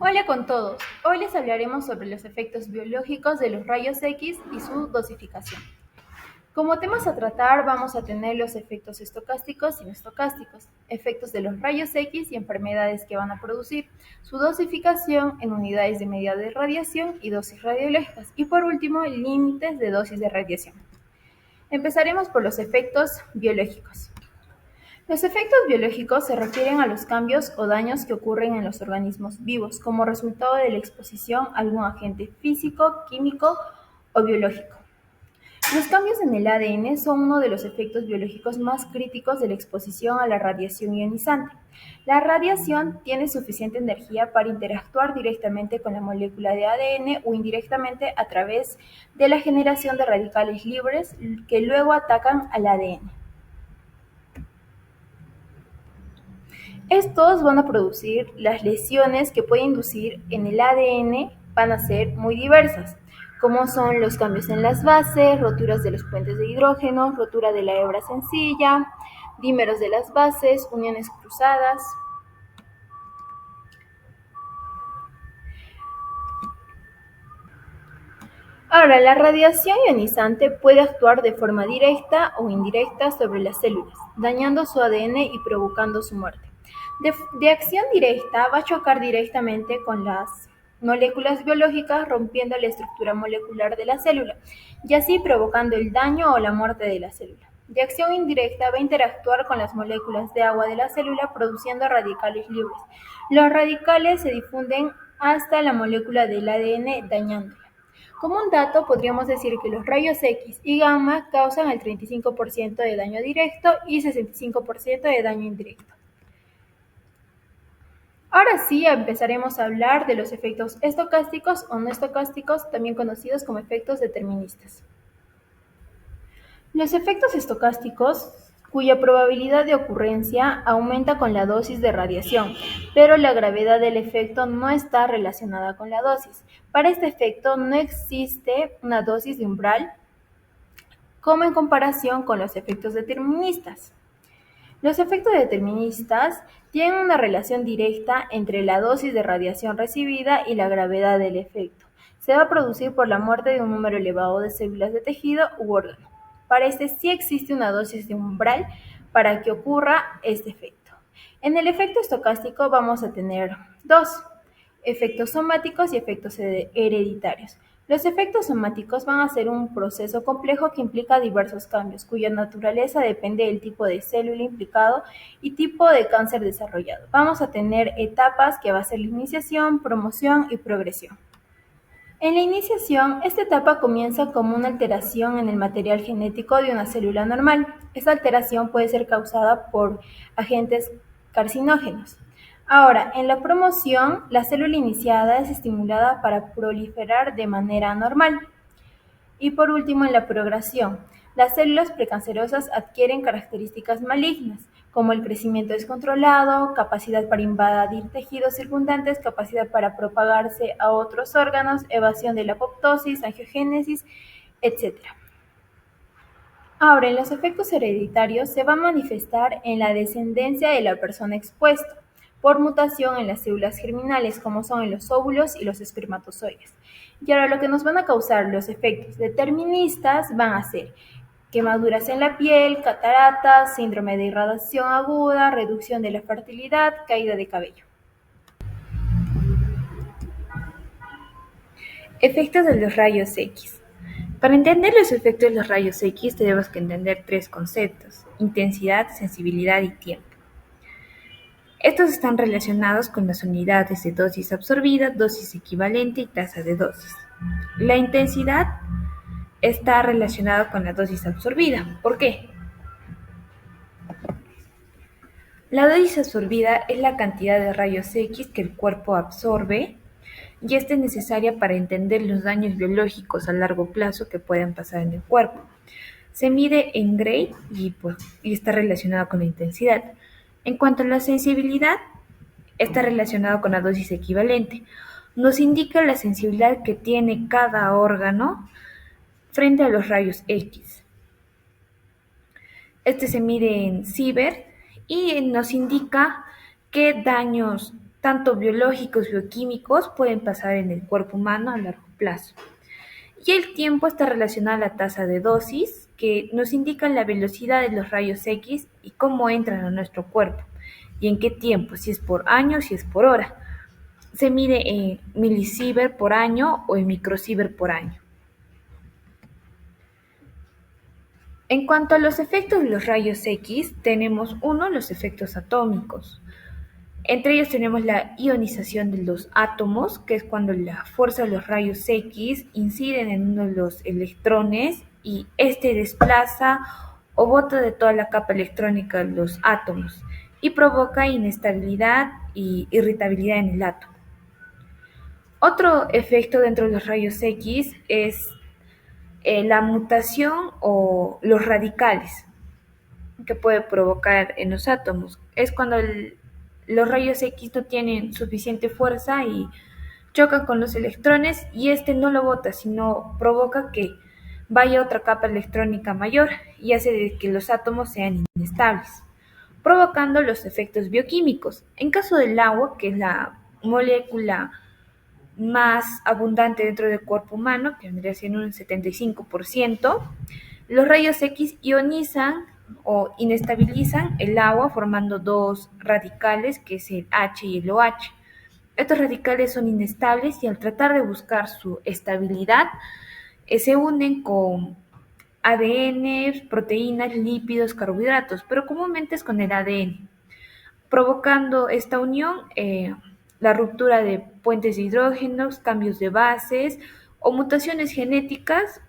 Hola con todos. Hoy les hablaremos sobre los efectos biológicos de los rayos X y su dosificación. Como temas a tratar vamos a tener los efectos estocásticos y no estocásticos, efectos de los rayos X y enfermedades que van a producir, su dosificación en unidades de medida de radiación y dosis radiológicas, y por último, límites de dosis de radiación. Empezaremos por los efectos biológicos. Los efectos biológicos se refieren a los cambios o daños que ocurren en los organismos vivos como resultado de la exposición a algún agente físico, químico o biológico. Los cambios en el ADN son uno de los efectos biológicos más críticos de la exposición a la radiación ionizante. La radiación tiene suficiente energía para interactuar directamente con la molécula de ADN o indirectamente a través de la generación de radicales libres que luego atacan al ADN. Estos van a producir las lesiones que puede inducir en el ADN, van a ser muy diversas, como son los cambios en las bases, roturas de los puentes de hidrógeno, rotura de la hebra sencilla, dímeros de las bases, uniones cruzadas. Ahora, la radiación ionizante puede actuar de forma directa o indirecta sobre las células, dañando su ADN y provocando su muerte. De acción directa, va a chocar directamente con las moléculas biológicas, rompiendo la estructura molecular de la célula, y así provocando el daño o la muerte de la célula. De acción indirecta, va a interactuar con las moléculas de agua de la célula, produciendo radicales libres. Los radicales se difunden hasta la molécula del ADN, dañándola. Como un dato, podríamos decir que los rayos X y gamma causan el 35% de daño directo y 65% de daño indirecto. Ahora sí, empezaremos a hablar de los efectos estocásticos o no estocásticos, también conocidos como efectos deterministas. Los efectos estocásticos, cuya probabilidad de ocurrencia aumenta con la dosis de radiación, pero la gravedad del efecto no está relacionada con la dosis. Para este efecto no existe una dosis de umbral como en comparación con los efectos deterministas. Los efectos deterministas tienen una relación directa entre la dosis de radiación recibida y la gravedad del efecto. Se va a producir por la muerte de un número elevado de células de tejido u órgano. Para este sí existe una dosis de umbral para que ocurra este efecto. En el efecto estocástico vamos a tener dos: efectos somáticos y efectos hereditarios. Los efectos somáticos van a ser un proceso complejo que implica diversos cambios, cuya naturaleza depende del tipo de célula implicado y tipo de cáncer desarrollado. Vamos a tener etapas que va a ser la iniciación, promoción y progresión. En la iniciación, esta etapa comienza como una alteración en el material genético de una célula normal. Esta alteración puede ser causada por agentes carcinógenos. Ahora, en la promoción, la célula iniciada es estimulada para proliferar de manera normal. Y por último, en la progresión, las células precancerosas adquieren características malignas, como el crecimiento descontrolado, capacidad para invadir tejidos circundantes, capacidad para propagarse a otros órganos, evasión de la apoptosis, angiogénesis, etc. Ahora, en los efectos hereditarios se va a manifestar en la descendencia de la persona expuesta, por mutación en las células germinales, como son en los óvulos y los espermatozoides. Y ahora lo que nos van a causar los efectos deterministas van a ser quemaduras en la piel, cataratas, síndrome de irradiación aguda, reducción de la fertilidad, caída de cabello. Efectos de los rayos X. Para entender los efectos de los rayos X tenemos que entender tres conceptos: intensidad, sensibilidad y tiempo. Estos están relacionados con las unidades de dosis absorbida, dosis equivalente y tasa de dosis. La intensidad está relacionada con la dosis absorbida. ¿Por qué? La dosis absorbida es la cantidad de rayos X que el cuerpo absorbe, y esta es necesaria para entender los daños biológicos a largo plazo que pueden pasar en el cuerpo. Se mide en Gray y está relacionada con la intensidad. En cuanto a la sensibilidad, está relacionado con la dosis equivalente. Nos indica la sensibilidad que tiene cada órgano frente a los rayos X. Este se mide en Sieverts y nos indica qué daños tanto biológicos, bioquímicos, pueden pasar en el cuerpo humano a largo plazo. Y el tiempo está relacionado a la tasa de dosis, que nos indica la velocidad de los rayos X y cómo entran a nuestro cuerpo, y en qué tiempo, si es por año, si es por hora. Se mide en milisievert por año o en microsievert por año. En cuanto a los efectos de los rayos X, tenemos los efectos atómicos. Entre ellos tenemos la ionización de los átomos, que es cuando la fuerza de los rayos X inciden en uno de los electrones y este desplaza o bota de toda la capa electrónica de los átomos y provoca inestabilidad y irritabilidad en el átomo. Otro efecto dentro de los rayos X es la mutación o los radicales que puede provocar en los átomos. Es cuando los rayos X no tienen suficiente fuerza y chocan con los electrones y este no lo bota, sino provoca que vaya a otra capa electrónica mayor y hace que los átomos sean inestables, provocando los efectos bioquímicos. En caso del agua, que es la molécula más abundante dentro del cuerpo humano, que vendría siendo un 75%, los rayos X ionizan o inestabilizan el agua formando dos radicales, que es el H y el OH. Estos radicales son inestables y al tratar de buscar su estabilidad, se unen con ADN, proteínas, lípidos, carbohidratos, pero comúnmente es con el ADN, provocando esta unión la ruptura de puentes de hidrógenos, cambios de bases o mutaciones genéticas,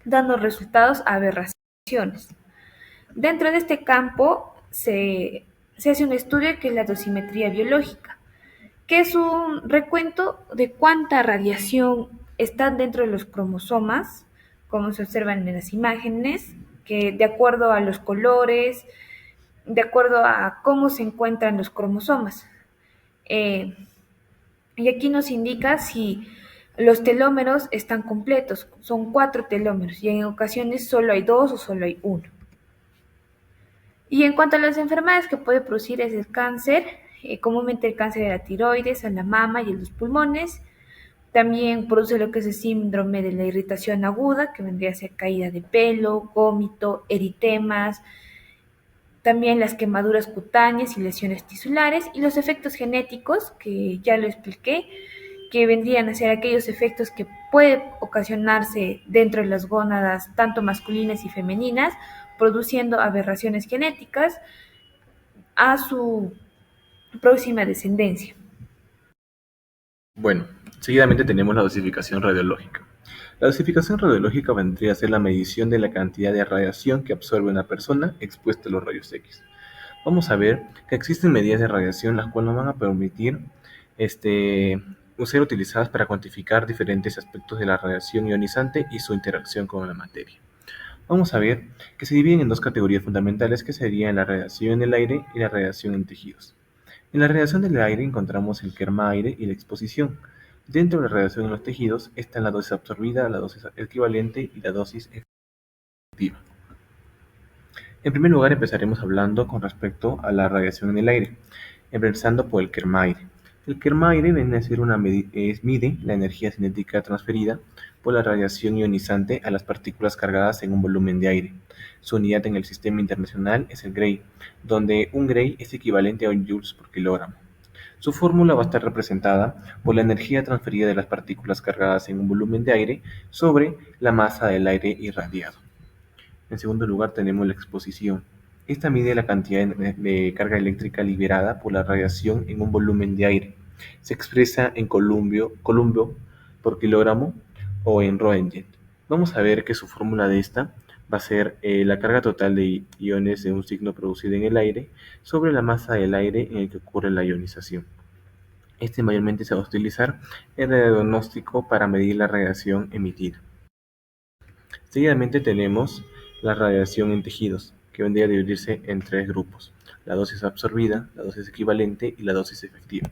dando resultados a aberraciones. Dentro de este campo se hace un estudio que es la dosimetría biológica, que es un recuento de cuánta radiación está dentro de los cromosomas, como se observan en las imágenes, que de acuerdo a los colores, de acuerdo a cómo se encuentran los cromosomas. Y aquí nos indica si los telómeros están completos, son 4 telómeros y en ocasiones solo hay 2 o solo hay 1. Y en cuanto a las enfermedades que puede producir es el cáncer, comúnmente el cáncer de la tiroides, en la mama y en los pulmones. También produce lo que es el síndrome de la irritación aguda, que vendría a ser caída de pelo, vómito, eritemas, también las quemaduras cutáneas y lesiones tisulares, y los efectos genéticos, que ya lo expliqué, que vendrían a ser aquellos efectos que pueden ocasionarse dentro de las gónadas, tanto masculinas y femeninas, produciendo aberraciones genéticas a su próxima descendencia. Bueno, seguidamente tenemos la dosificación radiológica. La dosificación radiológica vendría a ser la medición de la cantidad de radiación que absorbe una persona expuesta a los rayos X. Vamos a ver que existen medidas de radiación las cuales nos van a permitir ser utilizadas para cuantificar diferentes aspectos de la radiación ionizante y su interacción con la materia. Vamos a ver que se dividen en dos categorías fundamentales que serían la radiación en el aire y la radiación en tejidos. En la radiación del aire encontramos el querma-aire y la exposición. Dentro de la radiación en los tejidos están la dosis absorbida, la dosis equivalente y la dosis efectiva. En primer lugar empezaremos hablando con respecto a la radiación en el aire, empezando por el querma-aire. El querma-aire viene a ser mide la energía cinética transferida por la radiación ionizante a las partículas cargadas en un volumen de aire. Su unidad en el sistema internacional es el Gray, donde un Gray es equivalente a un joules por kilogramo. Su fórmula va a estar representada por la energía transferida de las partículas cargadas en un volumen de aire sobre la masa del aire irradiado. En segundo lugar tenemos la exposición. Esta mide la cantidad de carga eléctrica liberada por la radiación en un volumen de aire. Se expresa en coulomb por kilogramo o en Röntgen. Vamos a ver que su fórmula de esta va a ser la carga total de iones de un signo producido en el aire sobre la masa del aire en el que ocurre la ionización. Este mayormente se va a utilizar en el diagnóstico para medir la radiación emitida. Seguidamente tenemos la radiación en tejidos, que vendría a dividirse en 3 grupos: la dosis absorbida, la dosis equivalente y la dosis efectiva.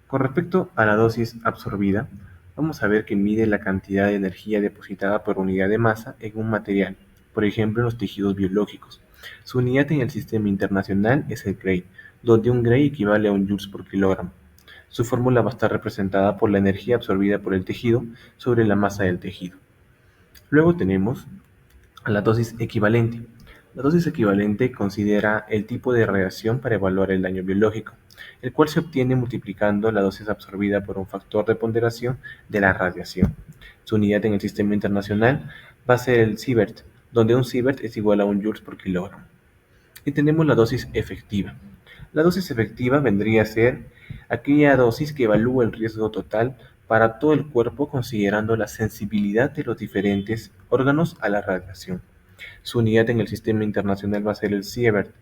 Con respecto a la dosis absorbida, vamos a ver que mide la cantidad de energía depositada por unidad de masa en un material, por ejemplo en los tejidos biológicos. Su unidad en el sistema internacional es el Gray, donde un Gray equivale a un joules por kilogramo. Su fórmula va a estar representada por la energía absorbida por el tejido sobre la masa del tejido. Luego tenemos la dosis equivalente. La dosis equivalente considera el tipo de radiación para evaluar el daño biológico, el cual se obtiene multiplicando la dosis absorbida por un factor de ponderación de la radiación. Su unidad en el sistema internacional va a ser el sievert, donde un sievert es igual a un joules por kilogramo. Y tenemos la dosis efectiva. La dosis efectiva vendría a ser aquella dosis que evalúa el riesgo total para todo el cuerpo considerando la sensibilidad de los diferentes órganos a la radiación. Su unidad en el sistema internacional va a ser el sievert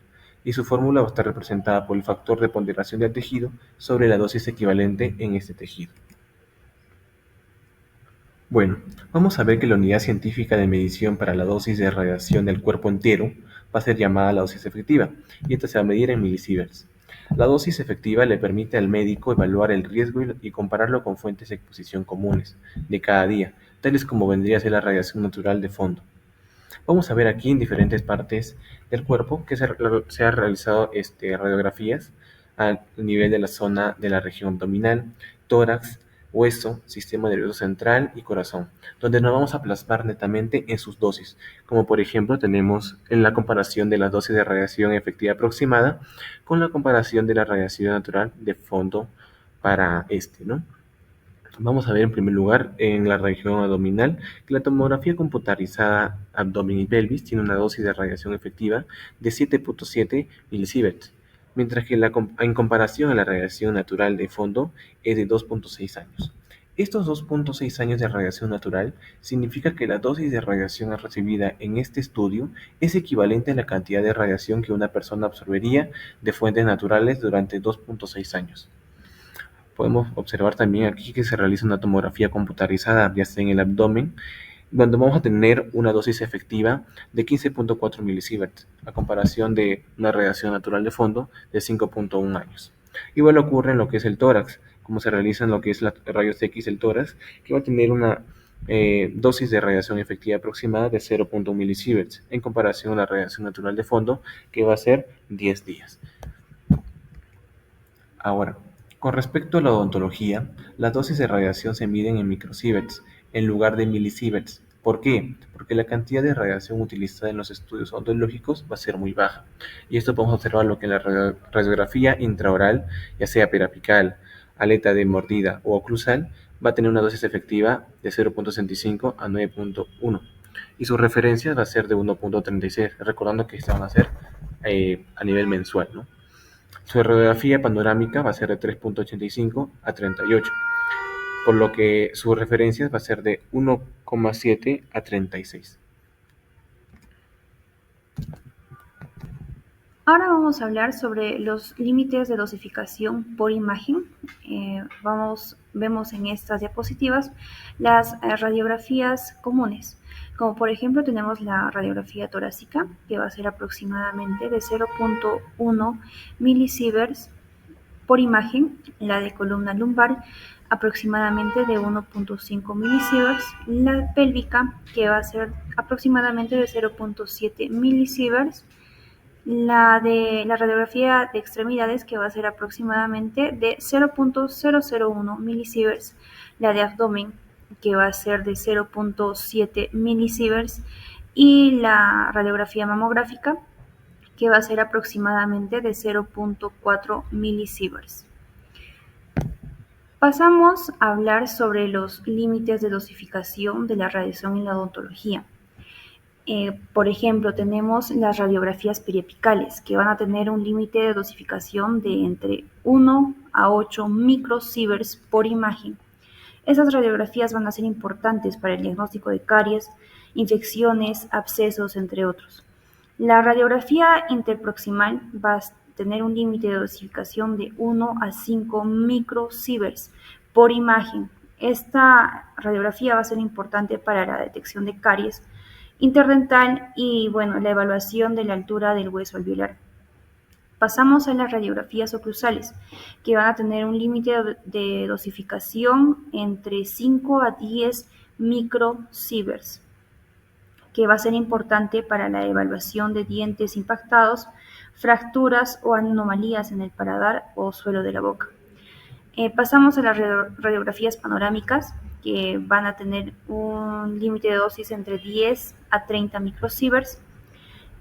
y su fórmula va a estar representada por el factor de ponderación del tejido sobre la dosis equivalente en este tejido. Bueno, vamos a ver que la unidad científica de medición para la dosis de radiación del cuerpo entero va a ser llamada la dosis efectiva, y esta se va a medir en milisieverts. La dosis efectiva le permite al médico evaluar el riesgo y compararlo con fuentes de exposición comunes de cada día, tales como vendría a ser la radiación natural de fondo. Vamos a ver aquí en diferentes partes del cuerpo que se ha realizado radiografías a nivel de la zona de la región abdominal, tórax, hueso, sistema nervioso central y corazón, donde nos vamos a plasmar netamente en sus dosis, como por ejemplo tenemos en la comparación de la dosis de radiación efectiva aproximada con la comparación de la radiación natural de fondo para ¿no? Vamos a ver en primer lugar en la región abdominal que la tomografía computarizada abdomen y pelvis tiene una dosis de radiación efectiva de 7.7 milisieverts, mientras que en comparación a la radiación natural de fondo es de 2.6 años. Estos 2.6 años de radiación natural significa que la dosis de radiación recibida en este estudio es equivalente a la cantidad de radiación que una persona absorbería de fuentes naturales durante 2.6 años. Podemos observar también aquí que se realiza una tomografía computarizada, ya sea en el abdomen, donde vamos a tener una dosis efectiva de 15.4 milisieverts, a comparación de una radiación natural de fondo de 5.1 años. Igual ocurre en lo que es el tórax, como se realiza en lo que es la rayos X del tórax, que va a tener una dosis de radiación efectiva aproximada de 0.1 milisieverts, en comparación a la radiación natural de fondo, que va a ser 10 días. Ahora, con respecto a la odontología, las dosis de radiación se miden en microsieverts en lugar de milisieverts. ¿Por qué? Porque la cantidad de radiación utilizada en los estudios odontológicos va a ser muy baja. Y esto podemos observarlo que en la radiografía intraoral, ya sea periapical, aleta de mordida o oclusal, va a tener una dosis efectiva de 0.65 a 9.1. Y su referencia va a ser de 1.36, recordando que estas van a ser a nivel mensual, ¿no? Su radiografía panorámica va a ser de 3.85 a 38, por lo que su referencia va a ser de 1,7 a 36. Ahora vamos a hablar sobre los límites de dosificación por imagen. Vemos en estas diapositivas las radiografías comunes, como por ejemplo tenemos la radiografía torácica, que va a ser aproximadamente de 0.1 milisieverts por imagen, la de columna lumbar aproximadamente de 1.5 milisieverts, la pélvica, que va a ser aproximadamente de 0.7 milisieverts, la de la radiografía de extremidades, que va a ser aproximadamente de 0.001 milisieverts, la de abdomen, que va a ser de 0.7 milisieverts, y la radiografía mamográfica, que va a ser aproximadamente de 0.4 milisieverts. Pasamos a hablar sobre los límites de dosificación de la radiación en la odontología. Por ejemplo, tenemos las radiografías periapicales, que van a tener un límite de dosificación de entre 1 a 8 microsieverts por imagen. Esas radiografías van a ser importantes para el diagnóstico de caries, infecciones, abscesos, entre otros. La radiografía interproximal va a tener un límite de dosificación de 1 a 5 microsieverts por imagen. Esta radiografía va a ser importante para la detección de caries interdental y la evaluación de la altura del hueso alveolar. Pasamos a las radiografías oclusales, que van a tener un límite de dosificación entre 5 a 10 microsieverts, que va a ser importante para la evaluación de dientes impactados, fracturas o anomalías en el paladar o suelo de la boca. Pasamos a las radiografías panorámicas, que van a tener un límite de dosis entre 10 a 30 microsieverts.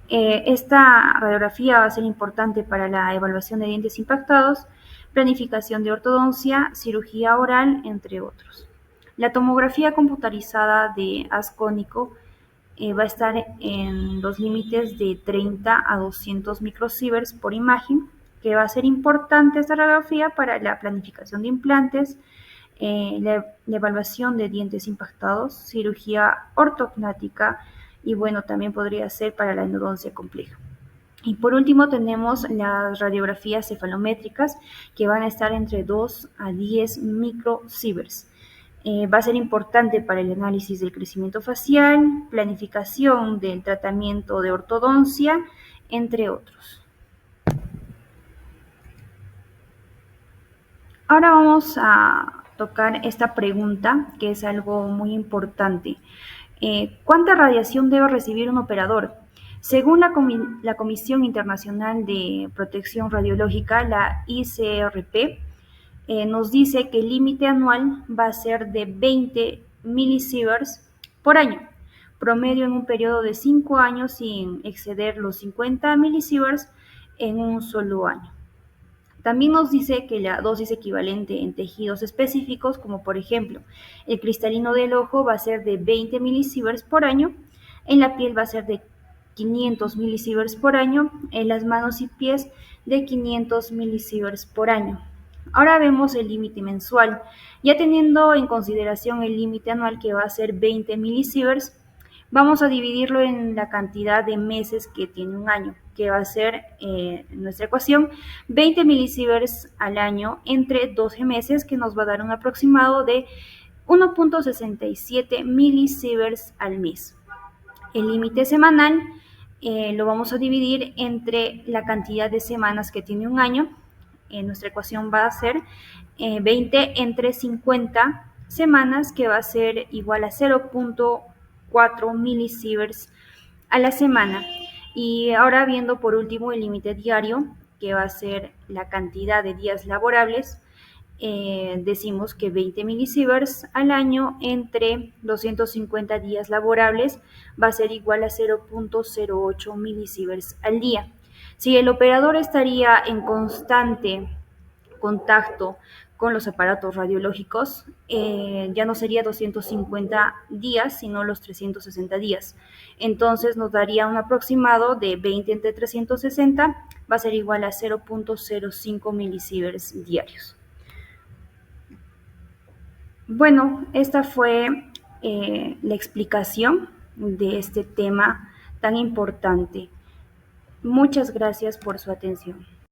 Esta radiografía va a ser importante para la evaluación de dientes impactados, planificación de ortodoncia, cirugía oral, entre otros. La tomografía computarizada de haz cónico va a estar en los límites de 30 a 200 microsieverts por imagen, que va a ser importante esta radiografía para la planificación de implantes, la evaluación de dientes impactados, cirugía ortognática y bueno, también podría ser para la endodoncia compleja. Y por último tenemos las radiografías cefalométricas, que van a estar entre 2 a 10 microsieverts. Va a ser importante para el análisis del crecimiento facial, planificación del tratamiento de ortodoncia, entre otros. Ahora vamos a tocar esta pregunta, que es algo muy importante. ¿Cuánta radiación debe recibir un operador? Según la Comisión Internacional de Protección Radiológica, la ICRP, nos dice que el límite anual va a ser de 20 milisieverts por año, promedio en un periodo de 5 años sin exceder los 50 milisieverts en un solo año. También nos dice que la dosis equivalente en tejidos específicos, como por ejemplo el cristalino del ojo, va a ser de 20 milisieverts por año, en la piel va a ser de 500 milisieverts por año, en las manos y pies de 500 milisieverts por año. Ahora vemos el límite mensual. Ya teniendo en consideración el límite anual, que va a ser 20 milisieverts, vamos a dividirlo en la cantidad de meses que tiene un año, que va a ser, en nuestra ecuación, 20 milisieverts al año entre 12 meses, que nos va a dar un aproximado de 1.67 milisieverts al mes. El límite semanal lo vamos a dividir entre la cantidad de semanas que tiene un año. Nuestra ecuación va a ser 20 entre 50 semanas, que va a ser igual a 0.4 milisieverts a la semana. Y ahora viendo por último el límite diario, que va a ser la cantidad de días laborables, decimos que 20 milisieverts al año entre 250 días laborables va a ser igual a 0.08 milisieverts al día. Si el operador estaría en constante contacto con los aparatos radiológicos, ya no sería 250 días, sino los 360 días. Entonces nos daría un aproximado de 20 entre 360, va a ser igual a 0.05 milisieverts diarios. Bueno, esta fue la explicación de este tema tan importante. Muchas gracias por su atención.